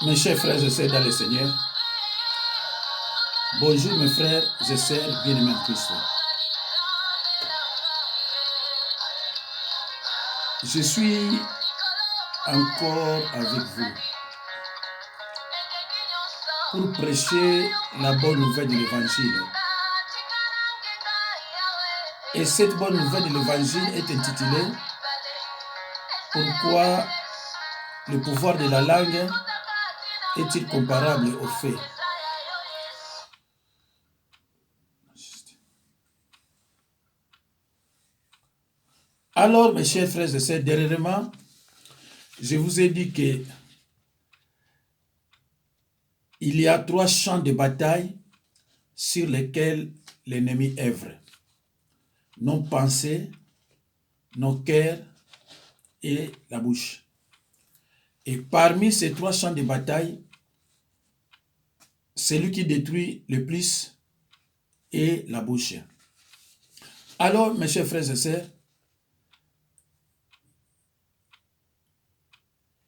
Mes chers frères et sœurs dans le Seigneur, bonjour mes frères et sœurs bien-aimés en Christ. Je suis encore avec vous pour prêcher la bonne nouvelle de l'Évangile. Et cette bonne nouvelle de l'Évangile est intitulée « Pourquoi le pouvoir de la langue est-il comparable au fait ?» Alors, mes chers frères et sœurs, dernièrement, je vous ai dit que il y a 3 champs de bataille sur lesquels l'ennemi œuvre. Nos pensées, nos cœurs et la bouche. Et parmi ces 3 champs de bataille, celui qui détruit le plus est la bouche. Alors, mes chers frères et sœurs,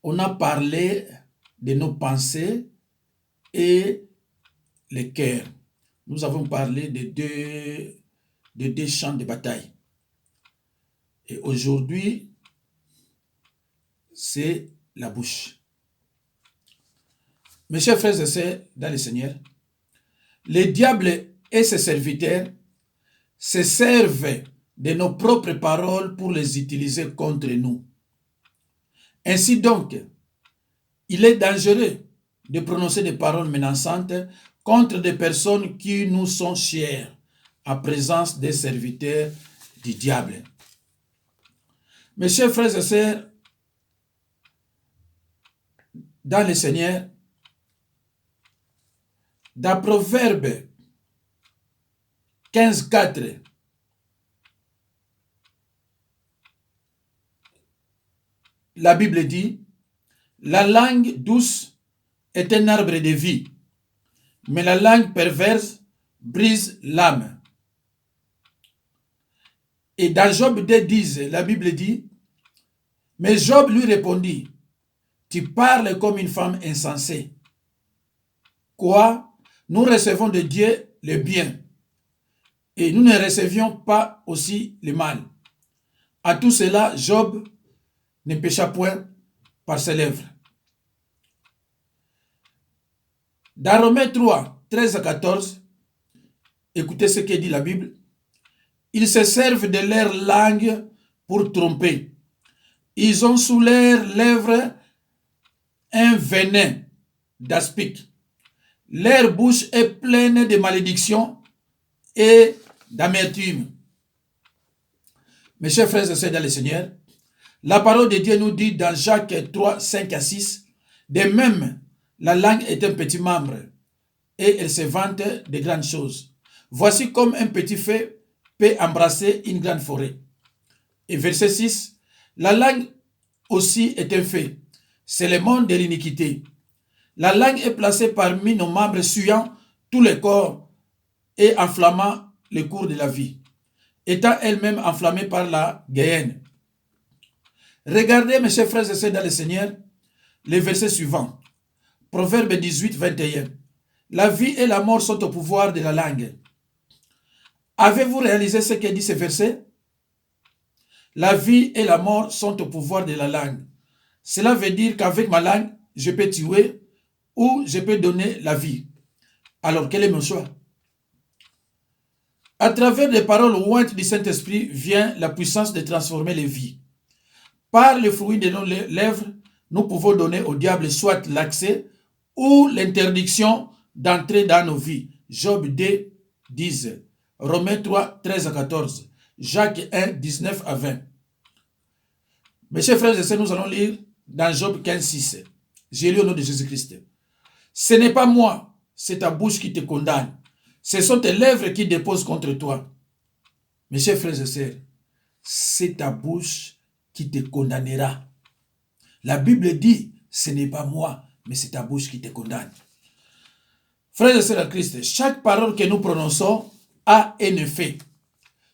on a parlé de nos pensées et les cœurs. Nous avons parlé de deux champs de bataille. Et aujourd'hui, c'est la bouche. Mes chers frères et sœurs dans le Seigneur, le diable et ses serviteurs se servent de nos propres paroles pour les utiliser contre nous. Ainsi donc, il est dangereux de prononcer des paroles menaçantes contre des personnes qui nous sont chères, en présence des serviteurs du diable. Mes chers frères et sœurs, dans le Seigneur, dans Proverbe 15:4, la Bible dit, « La langue douce est un arbre de vie, mais la langue perverse brise l'âme. » Et dans Job 2:10, la Bible dit, « Mais Job lui répondit, « Tu parles comme une femme insensée. Quoi? Nous recevons de Dieu le bien, et nous ne recevions pas aussi le mal. » À tout cela, Job ne pécha point par ses lèvres. Dans Romains 3, 13-14, écoutez ce que dit la Bible. Ils se servent de leur langue pour tromper. Ils ont sous leurs lèvres un venin d'aspic. Leur bouche est pleine de malédictions et d'amertume. Mes chers frères et sœurs dans le Seigneur, la parole de Dieu nous dit dans Jacques 3, 5-6, de même, la langue est un petit membre et elle se vante de grandes choses. Voici comme un petit feu peut embrasser une grande forêt. Et verset 6, la langue aussi est un feu. C'est le monde de l'iniquité. La langue est placée parmi nos membres souillant tout le corps et enflammant le cours de la vie, étant elle-même enflammée par la guéhenne. Regardez, mes chers frères et sœurs dans le Seigneur, les versets suivants. Proverbe 18, 21. La vie et la mort sont au pouvoir de la langue. Avez-vous réalisé ce que dit ce verset? La vie et la mort sont au pouvoir de la langue. Cela veut dire qu'avec ma langue, je peux tuer ou je peux donner la vie. Alors, quel est mon choix? À travers les paroles ointes du Saint-Esprit vient la puissance de transformer les vies. Par le fruit de nos lèvres, nous pouvons donner au diable soit l'accès ou l'interdiction d'entrer dans nos vies. Job 2, 10, Romains 3, 13-14, Jacques 1, 19-20. Mes chers frères et sœurs, nous allons lire dans Job 15, 6. J'ai lu au nom de Jésus-Christ. Ce n'est pas moi, c'est ta bouche qui te condamne. Ce sont tes lèvres qui déposent contre toi. Mes chers frères et sœurs, c'est ta bouche qui te condamnera. La Bible dit, ce n'est pas moi, mais c'est ta bouche qui te condamne. Frères et sœurs en Christ, chaque parole que nous prononçons a un effet,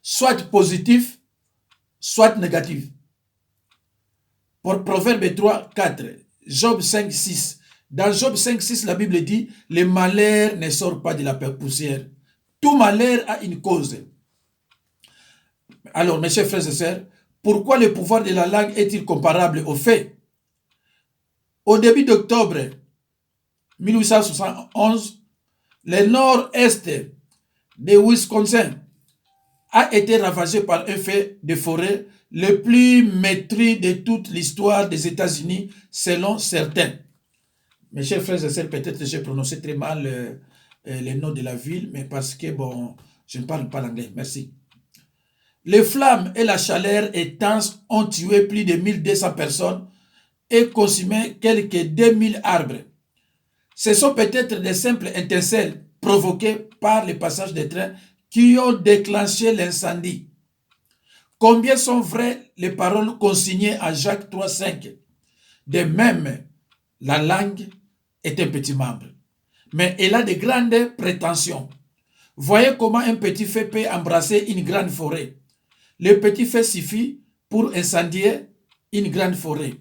soit positif, soit négatif. Pour Proverbe 3, 4, Job 5, 6, Dans Job 5,6, la Bible dit, le malheur ne sort pas de la poussière. Tout malheur a une cause. Alors, mes chers frères et sœurs, pourquoi le pouvoir de la langue est-il comparable au fait? Au début d'octobre 1871, le nord-est de Wisconsin a été ravagé par un feu de forêt le plus meurtrier de toute l'histoire des États-Unis, selon certains. Mes chers frères et sœurs, peut-être j'ai prononcé très mal le nom de la ville, mais parce que, bon, je ne parle pas l'anglais. Merci. Les flammes et la chaleur intense ont tué plus de 1200 personnes et consumé quelques 2000 arbres. Ce sont peut-être des simples étincelles provoquées par le passage des trains qui ont déclenché l'incendie. Combien sont vraies les paroles consignées à Jacques 3,5? De même, la langue est un petit membre, mais elle a de grandes prétentions. Voyez comment un petit feu peut embrasser une grande forêt. Le petit feu suffit pour incendier une grande forêt.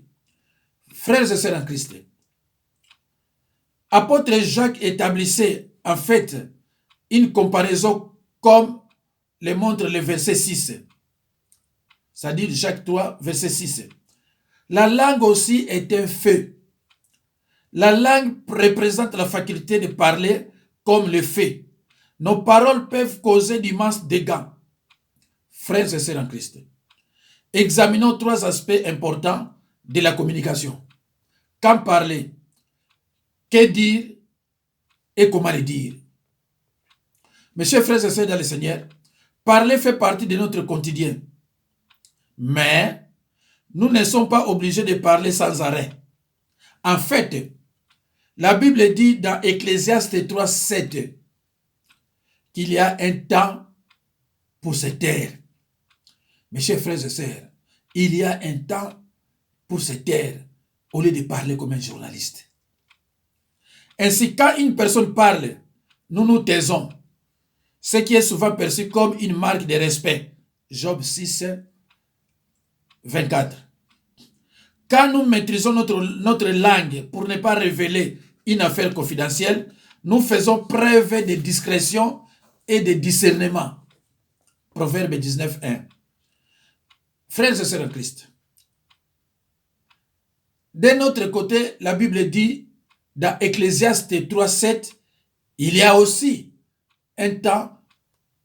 Frères et sœurs en Christ, apôtre Jacques établissait en fait une comparaison comme le montre le verset 6. C'est-à-dire Jacques 3, verset 6. La langue aussi est un feu. La langue représente la faculté de parler comme le feu. Nos paroles peuvent causer d'immenses dégâts. Frères et sœurs en Christ, examinons 3 aspects importants de la communication. Quand parler, que dire et comment le dire. Mes chers frères et sœurs dans le Seigneur, parler fait partie de notre quotidien. Mais nous ne sommes pas obligés de parler sans arrêt. En fait, la Bible dit dans Ecclésiaste 3,7 qu'il y a un temps pour se taire. Mes chers frères et sœurs, il y a un temps pour se taire au lieu de parler comme un journaliste. Ainsi, quand une personne parle, nous nous taisons, ce qui est souvent perçu comme une marque de respect. Job 6, 24. Quand nous maîtrisons notre langue pour ne pas révéler une affaire confidentielle, nous faisons preuve de discrétion et de discernement. Proverbe 19, 1. Frères et sœurs en Christ, d'un autre côté, la Bible dit dans Ecclésiaste 3, 7, il y a aussi un temps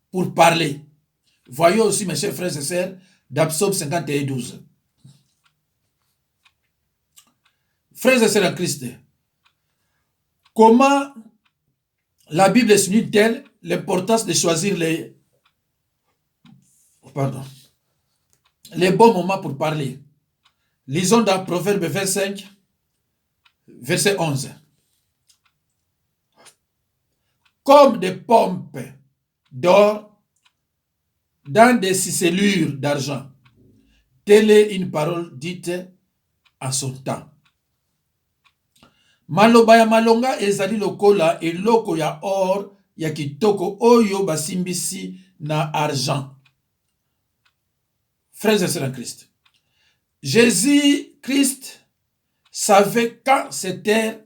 pour parler. Voyons aussi, mes chers frères et sœurs, dans Psaume 51, 12. Frères et sœurs en Christ, comment la Bible souligne-t-elle l'importance de choisir les bons moments pour parler? Lisons dans Proverbe 25, verset 11. Comme des pompes d'or dans des ciselures d'argent, telle est une parole dite en son temps. Maloba ya malonga ezali lokola eloko ya or ya kitoko oyo basimbisi na argent. Frères et sœurs en Christ, Jésus-Christ savait quand se taire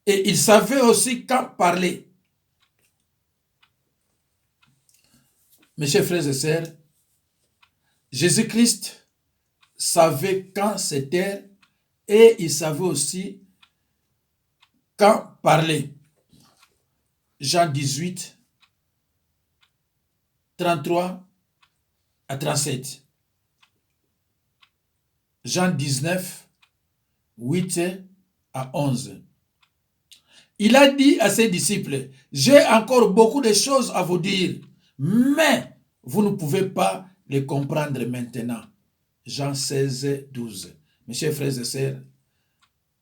et il savait aussi quand parler. Mes chers frères et sœurs, Jésus-Christ savait quand se taire et il savait aussi quand parler. Jean 18, 33 à 37. Jean 19, 8 à 11. Il a dit à ses disciples, j'ai encore beaucoup de choses à vous dire, mais vous ne pouvez pas les comprendre maintenant. Jean 16, 12. Mes chers frères et sœurs,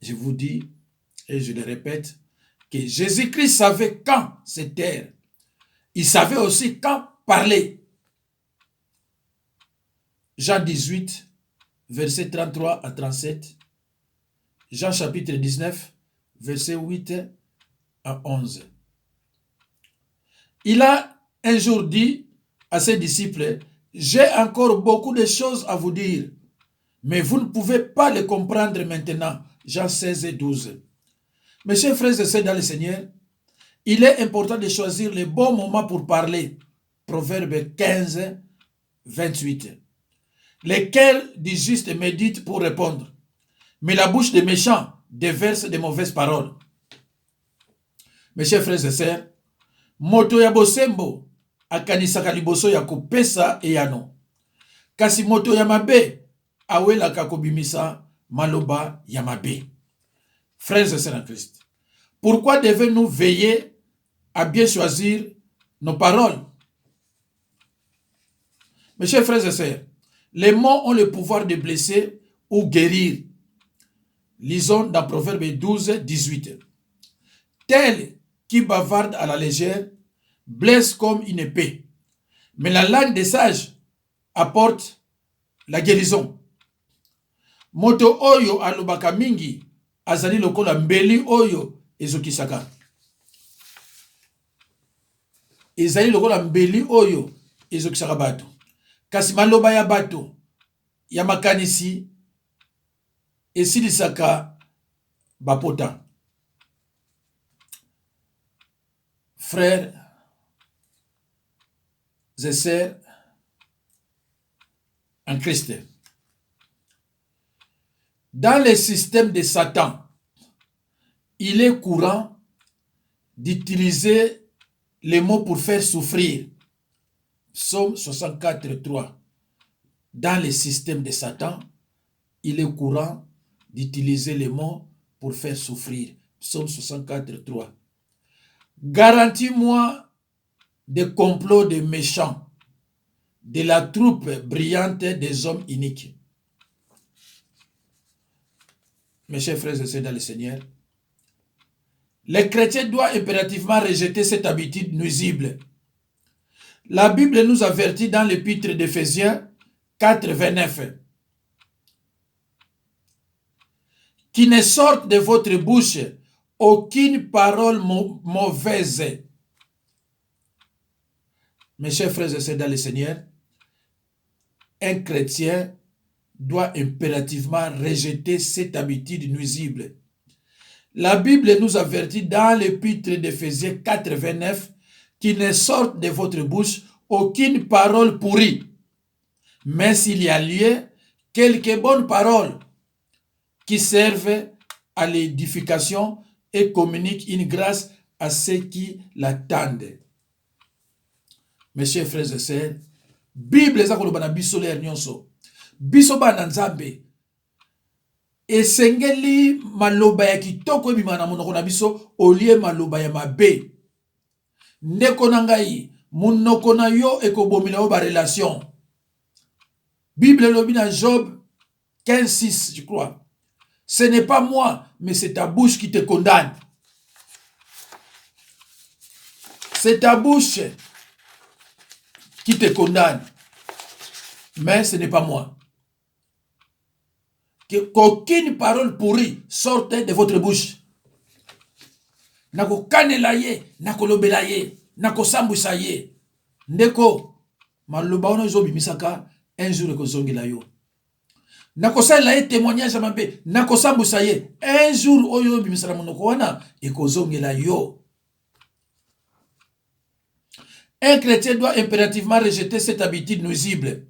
je vous dis, et je le répète, que Jésus-Christ savait quand se taire. Il savait aussi quand parler. Jean 18, versets 33 à 37. Jean chapitre 19, verset 8 à 11. Il a un jour dit à ses disciples, j'ai encore beaucoup de choses à vous dire, mais vous ne pouvez pas les comprendre maintenant. Jean 16 et 12. Mes chers frères et sœurs dans le Seigneur, il est important de choisir le bon moment pour parler. Proverbe 15, 28. Les cœurs du juste méditent pour répondre, mais la bouche des méchants déverse de mauvaises paroles. Mes chers frères et sœurs, moto ya bosembo akanisaka liboso ya kopesa eyano. Kasi moto ya mabe awelaka kobimisa maloba ya mabe. Frères et sœurs en Christ, pourquoi devons-nous veiller à bien choisir nos paroles? Mes chers frères et sœurs, les mots ont le pouvoir de blesser ou guérir. Lisons dans Proverbe 12, 18. Tel qui bavarde à la légère blesse comme une épée, mais la langue des sages apporte la guérison. Moto oyo alobaka mingi azali lokola mbeli oyo ezokisaka. Ezali lokola mbeli oyo ezokisaka bato. Kasi maloba ya bato ya makanisi esilisaka bapota. Frères et sœurs en Christ, dans le système de Satan, il est courant d'utiliser les mots pour faire souffrir. Psaume 64, 3. Dans le système de Satan, il est courant d'utiliser les mots pour faire souffrir. Psaume 64, 3. Garantis-moi des complots des méchants, de la troupe brillante des hommes iniques. Mes chers frères et sœurs dans le Seigneur, les chrétiens doivent impérativement rejeter cette habitude nuisible. La Bible nous avertit dans l'épître d'Éphésiens 4, 29. Qui ne sorte de votre bouche aucune parole mauvaise. Mes chers frères et sœurs dans le Seigneur, un chrétien doit impérativement rejeter cette habitude nuisible. La Bible nous avertit dans l'épître d'Éphésiens 4, 29 qu'il ne sorte de votre bouche aucune parole pourrie, mais s'il y a lieu, quelques bonnes paroles qui servent à l'édification et communiquent une grâce à ceux qui l'attendent. Mes chers frères et sœurs, Bible eza koloba na biso le nyonso. Biso bana nzambe esengeli maloba ya kitoko ebima na monoko na biso olie maloba ya mabe. Ndeko na ngai monoko na yo ekobomela yo ba relation. Bible lobi na Job 15, 6, je crois. Ce n'est pas moi, mais c'est ta bouche qui te condamne. C'est ta bouche qui te condamne. Mais ce n'est pas moi. Qu'aucune parole pourrie sorte de votre bouche. Nako kanela ye, nako lobela ye, nako sambusa ye. Ndeko, maloba ono zo bimisaka, un jour eko zongela yo. Nako sala ye témoignage mabe, nako sambusa ye, un jour oyo bimisaka monoko wana, eko zongela yo. Un chrétien doit impérativement rejeter cette habitude nuisible.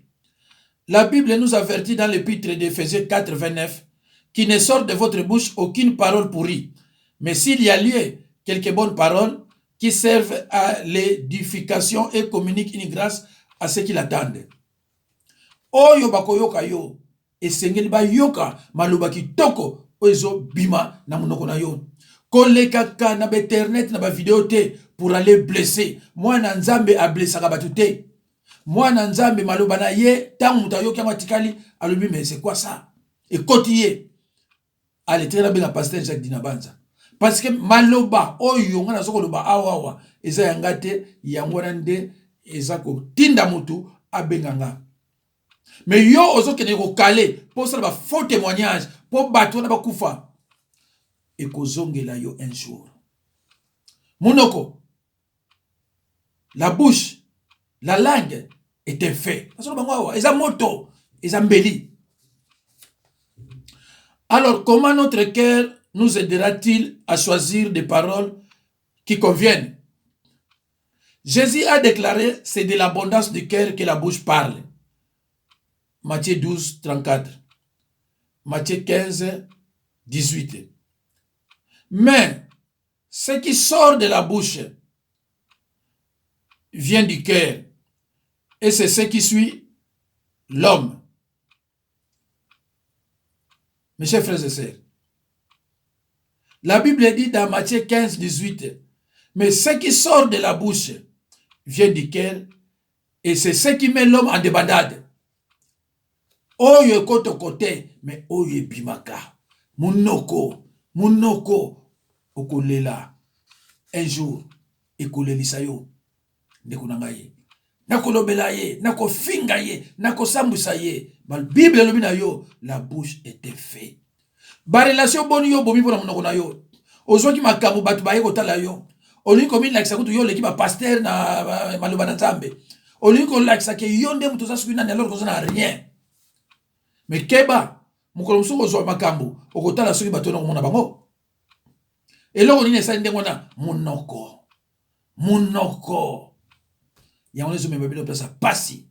La Bible nous avertit dans l'épître d'Éphésiens 4, 29 qu'il ne sort de votre bouche aucune parole pourrie, mais s'il y a lieu, quelques bonnes paroles qui servent à l'édification et communiquent une grâce à ceux qui l'attendent. Oyo bakoyoka yo, esengeli ba yoka maloba kitoko oyo bima na monoko na yo. Kolekaka na internet na ba vidéo te pour aller blesser. Moi na nzambe a blessaka batu te. Moi na nzambe maloba na ye tangu mutayoki amatikali alobi mais c'est quoi ça? Et kotiye. Allez très bien la pasteur Jacques Dinabanza. Parce que maloba oyo ngana soko loba awawa eza yangate yangwana nde eza ko tinda mutu abenganga. Mais yo ozo kene ko kale pour ça ba faux témoignage pour bato na bakufa. Et kozongela yo un jour. Monoko. La bouche, la langue est un fait. Eza moto, eza mbeli. Alors, comment notre cœur nous aidera-t-il à choisir des paroles qui conviennent? Jésus a déclaré, c'est de l'abondance du cœur que la bouche parle. Matthieu 12, 34. Matthieu 15, 18. Mais ce qui sort de la bouche vient du cœur, et c'est ce qui suit l'homme. Mes chers frères et sœurs, la Bible dit dans Matthieu 15, 18, mais ce qui sort de la bouche vient du cœur, et c'est ce qui met l'homme en débandade. Oyo koto kote, mais oyo bimaka. Munoko, okolela. Un jour, ekolelisa yo. Ndekunangaye. Nakolobela ye, nakofinga ye, nakosambusa ye. La Bible elobi na yo, la bouche était faite. Ba relation boni yo bomi pona munoko na yo. Ozwaki makambo batu baye kotala yo. Olingi komi lakisa kutu yo leki ba pasteur na maloba na Nzambe. Olingi ko lakisa ke yo nde mutu zasu na alors kozana rien. Mais keba mukolo musuko zwa makambo okotala soki bato na komona bango. Eloko nini esali ndengo na munoko. Yango lezo memebelo pesa pasi.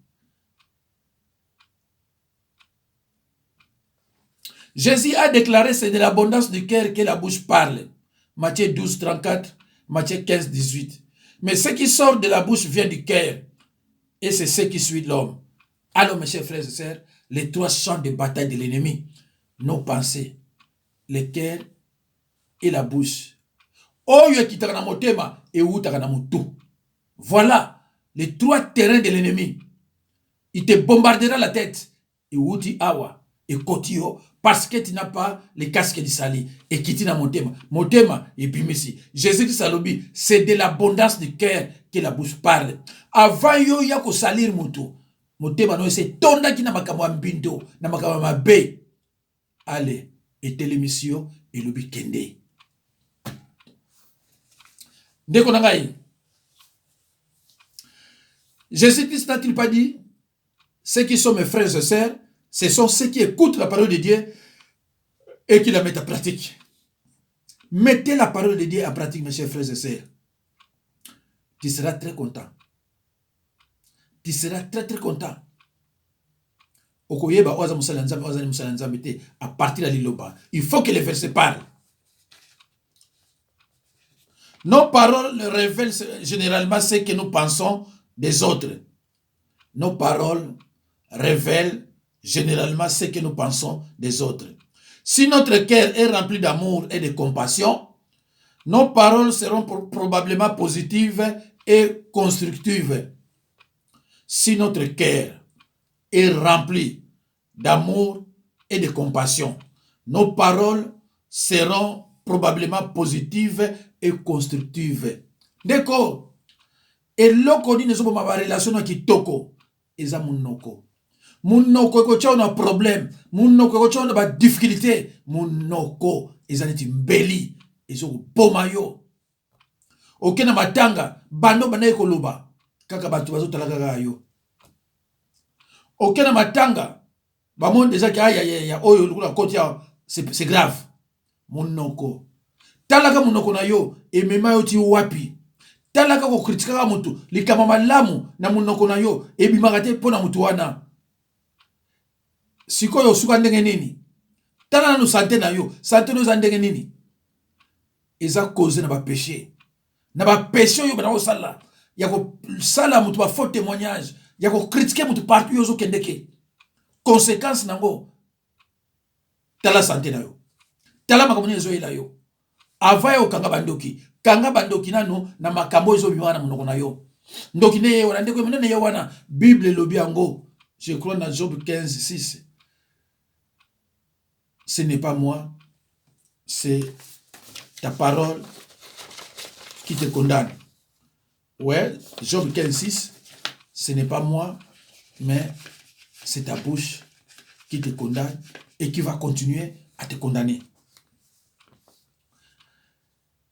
Jésus a déclaré, c'est de l'abondance du cœur que la bouche parle. Matthieu 12, 34, Matthieu 15, 18. Mais ce qui sort de la bouche vient du cœur. Et c'est ce qui suit l'homme. Alors, mes chers frères et sœurs, les trois champs de bataille de l'ennemi, nos pensées, le cœur et la bouche. Oyo kitaka motema et utaka na mutu. Voilà les trois terrains de l'ennemi. Il te bombardera la tête. Et uti awa et kotio parce que tu n'as pas les casques du sali et qui tina motema et bimisi. Jésus-Christ alobi, c'est de l'abondance du cœur que la bouche parle. Avant yo ya ko salir mutu. Motema no c'est tonda ki na makambo mbindo na makambo mabe. Allez, et télémission et lobi kende. Ndeko nangai. Jésus-Christ n'a-t-il pas dit, ceux qui sont mes frères et sœurs, ce sont ceux qui écoutent la parole de Dieu et qui la mettent en pratique. Mettez la parole de Dieu en pratique, mes chers frères et sœurs. Tu seras très content. Tu seras très très content. À partir de l'Iloba, il faut que les versets parlent. Nos paroles révèlent généralement ce que nous pensons des autres. Nos paroles révèlent généralement ce que nous pensons des autres. Si notre cœur est rempli d'amour et de compassion, nos paroles seront probablement positives et constructives. Si notre cœur est rempli d'amour et de compassion, nos paroles seront probablement positives et constructives. D'accord? Et loko ni nezo ma relation na kitoko eza munoko. Munoko ko cha na problème, munoko ko cha na ba difficulté, munoko eza neti mbeli ezo boma yo. Okena matanga bando banaye koloba kaka batu bazo talaka ga yo. Okena matanga ba monde déjà ka ya oyo lukula kotia c'est grave. Munoko. Talaka munoko na yo emema yo ti wapi? Talaka ko kritika mutu likama malamu na munoko na yo ebimaka te pona mutu wana. Sikoyo suka ndenge nini? Tala na santé na yo, santé no ndenge nini? Eza cause na ba péché. Na ba péché yo bana ko sala. Ya ko sala mutu ba faux témoignage, ya ko critiquer mutu partout yo zo kendeke. Conséquence nango. Tala santé na yo. Tala makamoni zo ila yo. Ava yo kanga bandoki nano na makambo ezo biwana munoko na yo. Ndoki ne ye wana ndeko menene ye wana Bible lobi yango. Je crois dans Job 15, 6. Ce n'est pas moi, c'est ta parole qui te condamne. Ouais, Job 15, 6. Ce n'est pas moi, mais c'est ta bouche qui te condamne et qui va continuer à te condamner.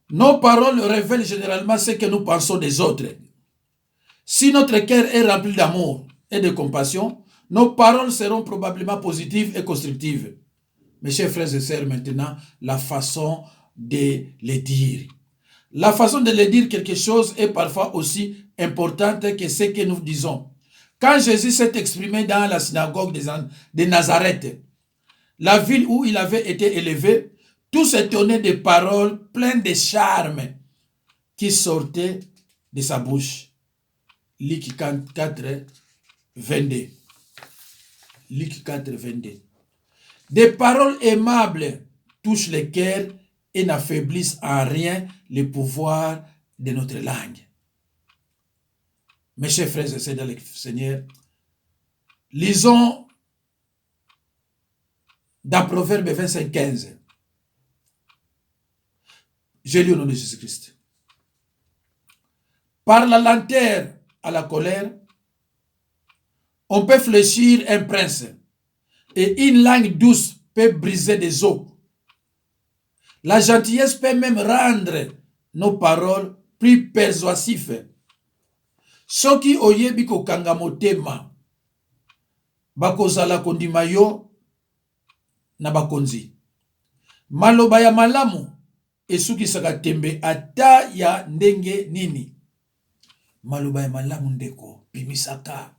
Nos paroles révèlent généralement ce que nous pensons des autres. Si notre cœur est rempli d'amour et de compassion, nos paroles seront probablement positives et constructives. Mes chers frères et sœurs, maintenant, la façon de le dire. La façon de le dire quelque chose est parfois aussi importante que ce que nous disons. Quand Jésus s'est exprimé dans la synagogue de Nazareth, la ville où il avait été élevé, tous s'étonnaient des paroles pleines de charme qui sortaient de sa bouche. Luc 4, 22. Luc 4, 22. Des paroles aimables touchent le cœur et n'affaiblissent en rien le pouvoir de notre langue. Mes chers frères et sœurs dans le Seigneur, lisons dans Proverbe 25, 15. Je lis au nom de Jésus-Christ. Par la lenteur à la colère, on peut fléchir un prince, et une langue douce peut briser des os. La gentillesse peut même rendre nos paroles plus persuasives. Soki oyebi kokanga motema, bakozala kondima yo na bakonzi. Maloba ya malamu esukisaka tembe ata ya ndenge nini. Maloba ya malamu ndeko bimisaka.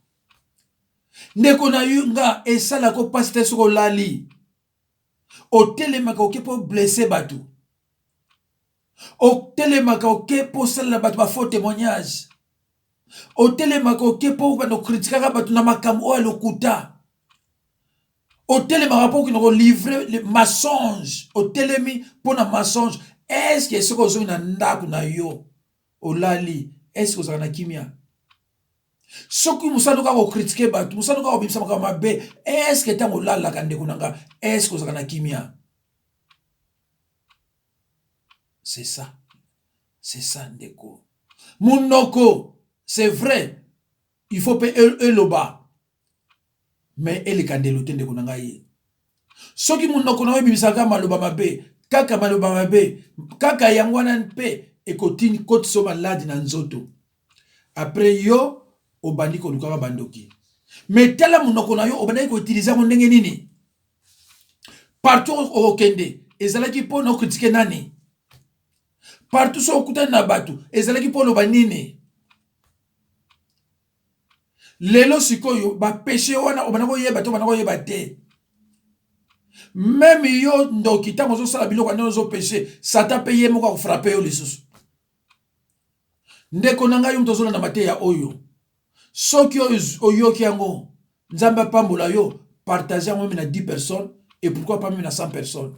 Ndeko na yunga esalako pasi te soko lali. Otelemaka oke po blesser batu. Otelemaka oke po sala batu ba faux témoignage. Otelemaka oke po bano kritikaka batu na makambo oyo lokuta. Otelemaka po kino livrer le mensonge. Otelemi po na mensonge. Est-ce que soko zo na ndaku na yo olali? Est-ce que ozaka na kimia? Soki musano ka ko critiquer batu, musano ka ko bimisa makama mabe, est-ce que tango lala ka ndeko nanga? Est-ce que ozaka na kimia? C'est ça. C'est ça ndeko. Munoko, c'est vrai. Il faut payer eloba. Mais ele kandelo te ndeko nanga ye. Soki munoko na bimisa ka maloba mabe, kaka maloba mabe, kaka yangwana mpe ekotini koti so maladi na nzoto. Après yo obandi ko lukaka bandoki. Mais tala munoko na yo obandi ko utiliser ko ndenge nini? Partout au kende, ezalaki po na critiquer nani? Partout so okuta na batu, ezalaki po loba nini? Lelo sikoyo ba péché wana obandi ko yeba to bana ko yeba te. Même yo ndoki tango zo sala biloko na zo péché, Satan paye moko ko frapper yo lisusu. Ndeko nanga yo mtozola na mate ya oyo. Soki oyoki yango, nzamba pambola yo, partagez yango na 10 personnes, et pourquoi pas même na 100 personnes.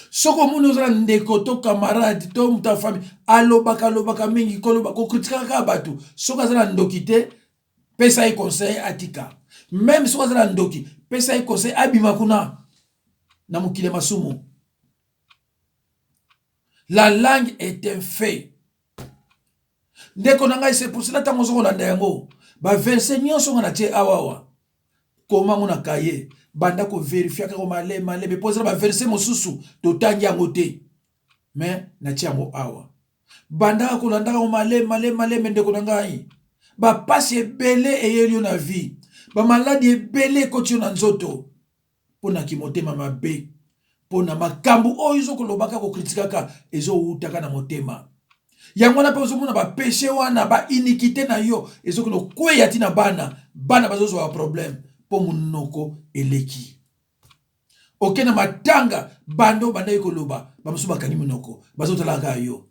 Soko munu ozala ndeko to camarade to muta famille, alobaka mingi koloba ko kritikaka batu. Soko azala ndoki te, pesa e conseil atika. Même soko azala ndoki, pesa e conseil abima kuna na mukile masumu. La langue est un fait. Ndeko nanga c'est pour cela tango zoko landa yango. Ba verset nyonso ngana tie awawa. Koma ngona kaye. Banda ko vérifier ka ko malé be poser ba verset mosusu to tangi yango te. Mais na tie yango awa. Banda ko landa ko malé ndeko nanga yi. Ba passe ebele eyelio na vie. Ba maladie ebele kotio na nzoto. Pona kimotema mabe. Pona makambu oyo zo ko lobaka ko kritikaka ezo utaka na motema. Yango na pe ozomona ba péché wana ba iniquité na yo ezokino kweya tina bana bazozo ba problème po munoko eleki. Okena matanga bando banda ekoloba ba musuba kani munoko bazotalaka yo.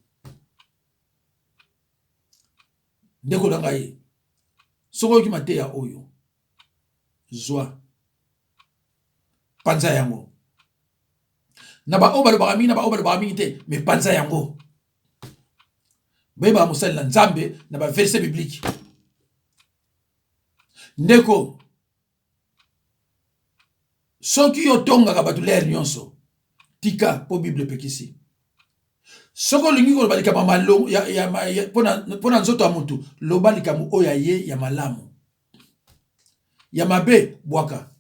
Ndeko langa ye. Soko ki mateya oyo. Zwa. Panza yango. Na ba obalo ba mingi na ba obalo ba mingi te mais panza yango. Beba musali na nzambe na ba verset biblique. Ndeko soki yo tonga ka batu l'air nyonso tika po bible pekisi. Soko lingi ko balika mamalo ya pona nzoto ya mutu lo balika mu oya ye ya malamu. Ya mabe bwaka.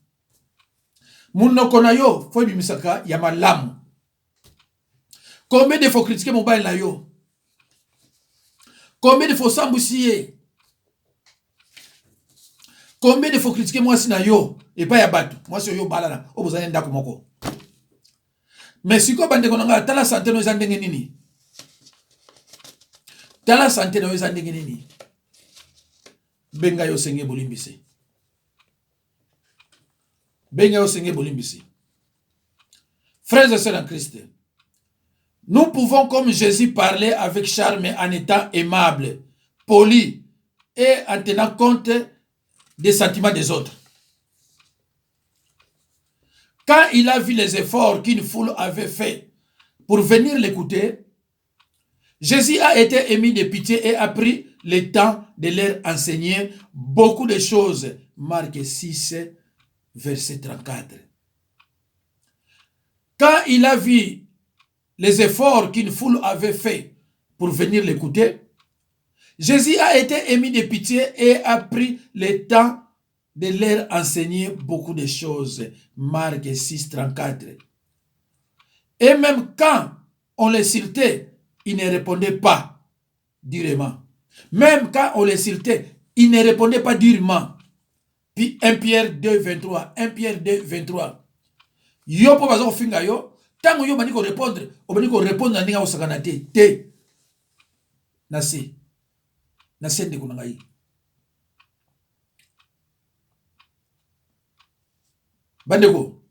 Munoko na yo fo bimisaka ya malamu. Combien de fois critiquer mon bail na yo? Combien de fois s'emboussiller? Combien de fois critiquer moi si na yo et pas ya batu. Moi si yo balana, o bozanya ndako moko. Mais si ko bande konanga tala santé no ezandenge nini? Tala santé no ezandenge nini? Benga yo senge bolimbisi. Benga yo senge bolimbisi. Frères et sœurs en Christ, nous pouvons comme Jésus parler avec charme en étant aimable, poli et en tenant compte des sentiments des autres. Quand il a vu les efforts qu'une foule avait fait pour venir l'écouter, Jésus a été ému de pitié et a pris le temps de leur enseigner beaucoup de choses. Marc 6, verset 34. Quand il a vu les efforts qu'une foule avait fait pour venir l'écouter, Jésus a été ému de pitié et a pris le temps de leur enseigner beaucoup de choses. Marc 6, 34. Et même quand on les citait, ils ne répondaient pas durement. Même quand on les citait, ils ne répondaient pas durement. Puis 1 Pierre 2, 23. 1 Pierre 2, 23. Yo po bazo finga yo, tango yo bani ko répondre na ndinga osakana te. Nasi. Nasi ndeko na ngai. Bandeko.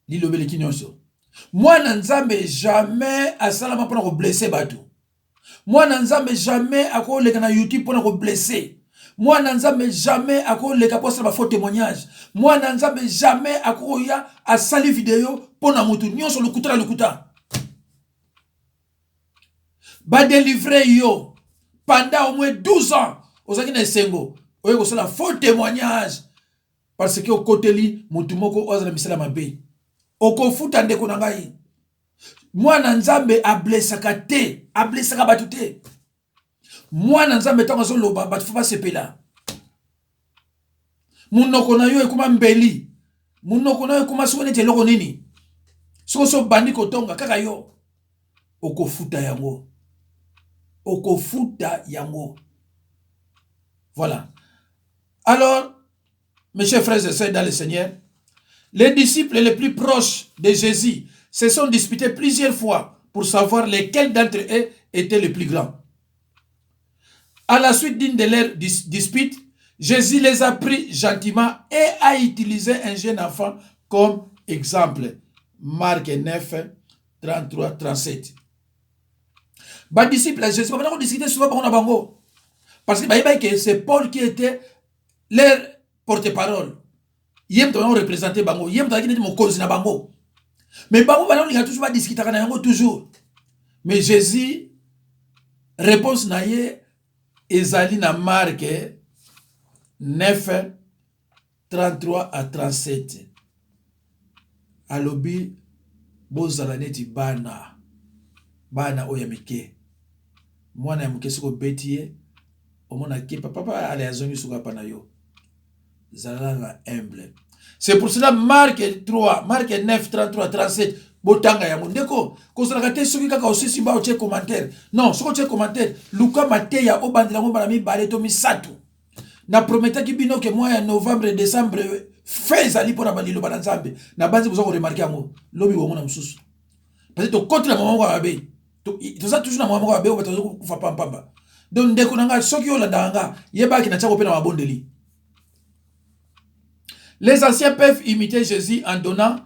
Lilobele kinyonso. Moi nanzambe jamais asalama pona ko blesser bato. Moi nanzambe jamais ako leka na YouTube pona ko blesser. Moi nanzambe jamais ako leka posa ba faux témoignage. Moi nanzambe jamais ako ya asali vidéo pona mutu nyonso lokuta. Ba délivrer yo pendant au moins 12 ans. Ozaki na sengo. Oyo ko sala faux témoignage parce que au côté li mutu moko ozana misala mabe. Oko futa ndeko na ngai. Mwana nzambe ablesaka te, ablesaka batu te. Mwana nzambe tonga zo loba batu fa sepela. Munoko na yo ekuma mbeli. Munoko na yo ekuma sone te loko nini. So bandi kotonga kaka yo. Oko futa yango. Oko futa yango. Voilà. Alors, mes chers frères et sœurs dans le Seigneur, les disciples les plus proches de Jésus se sont disputés plusieurs fois pour savoir lesquels d'entre eux étaient les plus grands. À la suite d'une de leurs disputes, Jésus les a pris gentiment et a utilisé un jeune enfant comme exemple. Marc 9, 33, 37. Les disciples de Jésus, on discuté souvent parce que c'est Paul qui était leur porte-parole. Yem to représenter bango, yem to ki mo cause na bango. Mais bango bana on toujours pas discuter na yango toujours. Mais Jésus réponse na ye ezali na Marc 9 33 à 37. Alobi bozala neti bana oyamike. Mwana ya muke siko betie omona ki papa ale azongi suka pana yo. Zalala humble. C'est pour cela Marc 9, 33, 37. Botanga ya mondeko. Kozalaka te soki kaka aussi simba o che commentaire. Non, soko che commentaire. Luka Mateya obandela ngo bala mi baleto misatu. Na prometa ki bino ke mois ya novembre décembre fais ali pona balilo bana nzambe. Na banzi bozoko remarquer yango. Lobi wo mona mususu. Parce que to contre la maman ko abe. To ça toujours na maman ko abe o bato kufa pamba. Donc ndeko nanga soki o la danga yeba ki na chako pe na mabondeli. Les anciens peuvent imiter Jésus en donnant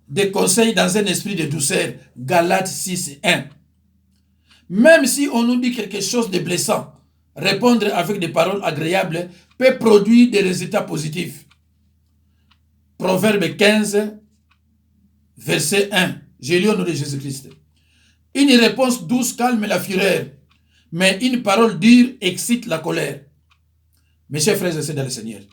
des conseils dans un esprit de douceur. Galates 6, 1. Même si on nous dit quelque chose de blessant, répondre avec des paroles agréables peut produire des résultats positifs. Proverbe 15, verset 1. J'ai lu au nom de Jésus-Christ. Une réponse douce calme la fureur, mais une parole dure excite la colère. Mes chers frères et sœurs dans le Seigneur,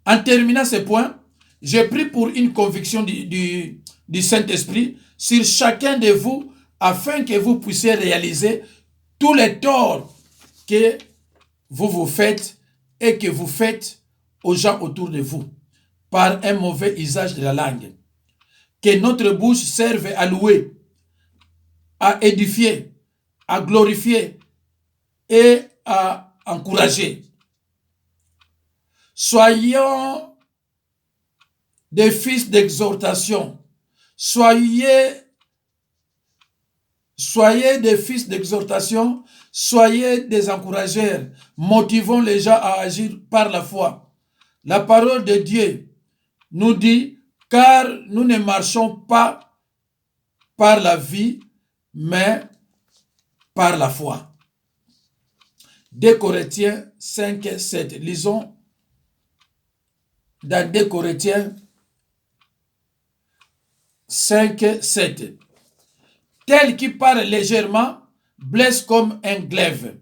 en terminant ce point, j'ai pris pour une conviction du Saint-Esprit sur chacun de vous afin que vous puissiez réaliser tous les torts que vous faites et que vous faites aux gens autour de vous par un mauvais usage de la langue. Que notre bouche serve à louer, à édifier, à glorifier et à encourager. Soyons des fils d'exhortation. Soyez des fils d'exhortation, soyez des encourageurs, motivons les gens à agir par la foi. La parole de Dieu nous dit, car nous ne marchons pas par la vie, mais par la foi. 2 Corinthiens 5 et 7. Lisons dans 2 Corinthiens 5 et 7. Tel qui parle légèrement blesse comme un glaive,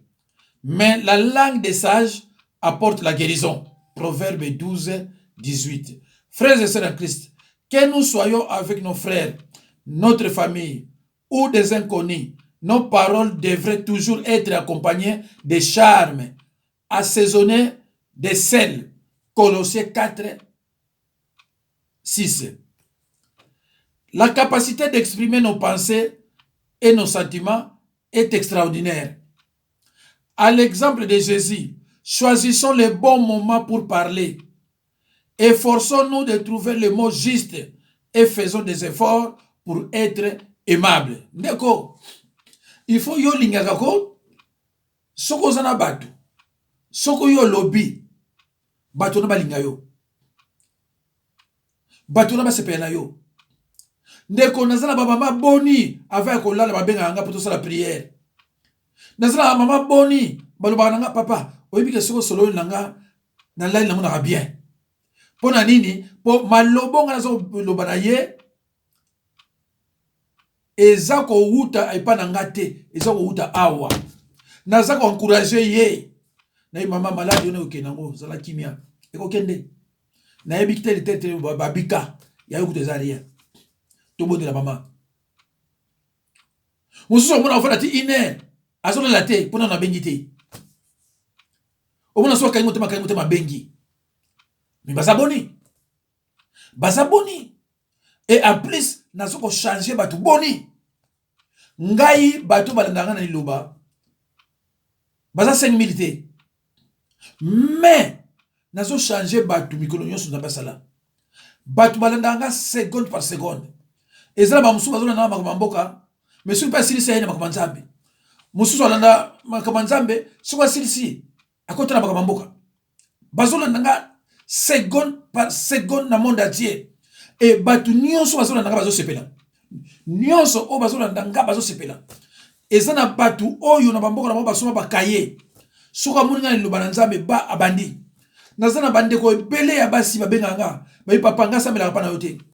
mais la langue des sages apporte la guérison. Proverbe 12, 18. Frères et sœurs en Christ, que nous soyons avec nos frères, notre famille ou des inconnus, nos paroles devraient toujours être accompagnées de charme, assaisonnées de sel. Colossiens 4, 6. La capacité d'exprimer nos pensées et nos sentiments est extraordinaire. À l'exemple de Jésus, choisissons les bons moments pour parler. Efforçons-nous de trouver le mot juste et faisons des efforts pour être aimables. Ndeko, il faut yo lingakako, soko zana batu, soko yo lobby, batu na balinga yo, batu na basepena yo. Ndeko nazala ba mama boni avec kolala babenga nga poto sala prière. Nazala mama boni baloba nga papa oyebi ke soko solo nanga na lali na mona bien. Pona nini po malobo nga nazo loba na ye eza ko wuta epa na ngate eza ko wuta awa. Naza ko encourager ye. Na mama malade yo ne okenango zala kimia. Eko kende. Na yebi kitele tete babika ya yo kutezaria. Tobo de la maman. Mususu mona ofana ti ine azo la te pona na bengi te. Omona so kaingo te ma bengi. Mais bazaboni. Bazaboni. Et en plus nazo ko changer batu boni. Ngai batu balandanga na liloba. Baza 5000 te. Mais nazo changer batu mikolo nyonso na basala. Batu balandanga seconde par seconde. Ezala ba musu bazona na makamboka, mais sur pas silisi ene makamanzambe. Musu alanda makamanzambe, suka silisi akota na makamboka. Bazona nanga seconde par seconde na monde entier. Et batu nyonso bazona nanga bazo sepela. Nyonso o bazona nanga bazo sepela. Ezana batu oyo na bamboka na basoma bakaye. Suka muninga ni lobana nzambe ba abandi. Nazana bande ko ebele ya basi babenganga, ba papa nga sambela pa na yote.